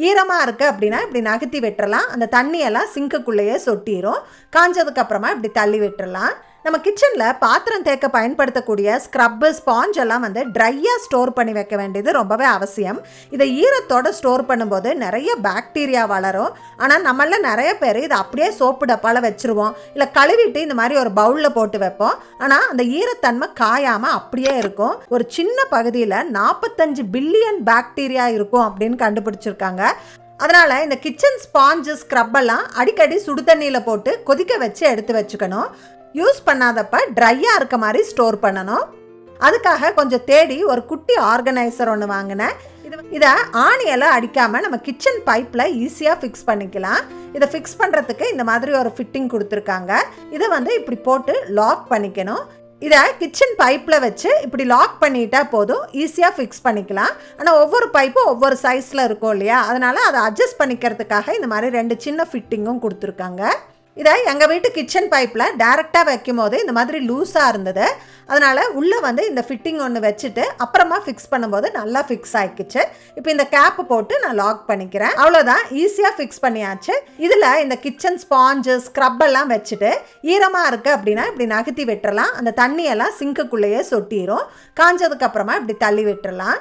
ஈரமாக இருக்குது அப்படின்னா இப்படி நகர்த்தி விட்டுறலாம். அந்த தண்ணியெல்லாம் சிங்க்குள்ளேயே சொட்டிடும். காஞ்சதுக்கப்புறமா இப்படி தள்ளி விட்டுறலாம். நம்ம கிச்சனில் பாத்திரம் தேக்க பயன்படுத்தக்கூடிய ஸ்க்ரப்பு, ஸ்பாஞ்ச் எல்லாம் ட்ரையாக ஸ்டோர் பண்ணி வைக்க வேண்டியது ரொம்பவே அவசியம். இதை ஈரத்தோடு ஸ்டோர் பண்ணும்போது நிறைய பாக்டீரியா வளரும். ஆனால் நம்மள நிறைய பேர் இதை அப்படியே சோப்பு டப்பாவில் வச்சுருவோம், இல்லை கழுவிட்டு இந்த மாதிரி ஒரு பவுலில் போட்டு வைப்போம். ஆனால் அந்த ஈரத்தன்மை காயாமல் அப்படியே இருக்கும். ஒரு சின்ன பகுதியில் 45 பில்லியன் பாக்டீரியா இருக்கும் அப்படின்னு கண்டுபிடிச்சிருக்காங்க. அதனால் இந்த கிச்சன் ஸ்பாஞ்சு, ஸ்க்ரப்பெல்லாம் அடிக்கடி சுடு தண்ணியில் போட்டு கொதிக்க வச்சு எடுத்து வச்சுக்கணும். யூஸ் பண்ணாதப்ப ட்ரையாக இருக்க மாதிரி ஸ்டோர் பண்ணணும். அதுக்காக கொஞ்சம் தேடி ஒரு குட்டி ஆர்கனைசர் ஒன்று வாங்கினேன். இதை ஆணியெல்லாம் அடிக்காமல் நம்ம கிச்சன் பைப்பில் ஈஸியாக ஃபிக்ஸ் பண்ணிக்கலாம். இதை ஃபிக்ஸ் பண்ணுறதுக்கு இந்த மாதிரி ஒரு ஃபிட்டிங் கொடுத்துருக்காங்க. இதை இப்படி போட்டு லாக் பண்ணிக்கணும். இதை கிச்சன் பைப்பில் வச்சு இப்படி லாக் பண்ணிட்டா போதும், ஈஸியாக ஃபிக்ஸ் பண்ணிக்கலாம். ஆனால் ஒவ்வொரு பைப்பும் ஒவ்வொரு சைஸில் இருக்கும் இல்லையா, அதனால் அதை அட்ஜஸ்ட் பண்ணிக்கிறதுக்காக இந்த மாதிரி 2 சின்ன ஃபிட்டிங்கும் கொடுத்துருக்காங்க. இதை எங்கள் வீட்டு கிச்சன் பைப்பில் டைரெக்டாக வைக்கும் போது இந்த மாதிரி லூஸாக இருந்தது. அதனால் உள்ளே இந்த ஃபிட்டிங் ஒன்று வச்சுட்டு அப்புறமா ஃபிக்ஸ் பண்ணும்போது நல்லா ஃபிக்ஸ் ஆகிக்குச்சு. இப்போ இந்த கேப்பு போட்டு நான் லாக் பண்ணிக்கிறேன். அவ்வளோதான், ஈஸியாக ஃபிக்ஸ் பண்ணியாச்சு. இதில் இந்த கிச்சன் ஸ்பாஞ்சு, ஸ்க்ரப் எல்லாம் வச்சுட்டு ஈரமாக இருக்குது அப்படின்னா இப்படி நகர்த்தி விட்டுறலாம். அந்த தண்ணியெல்லாம் சிங்க்குள்ளேயே சொட்டிடும். காஞ்சதுக்கப்புறமா இப்படி தள்ளி விட்டுறலாம்.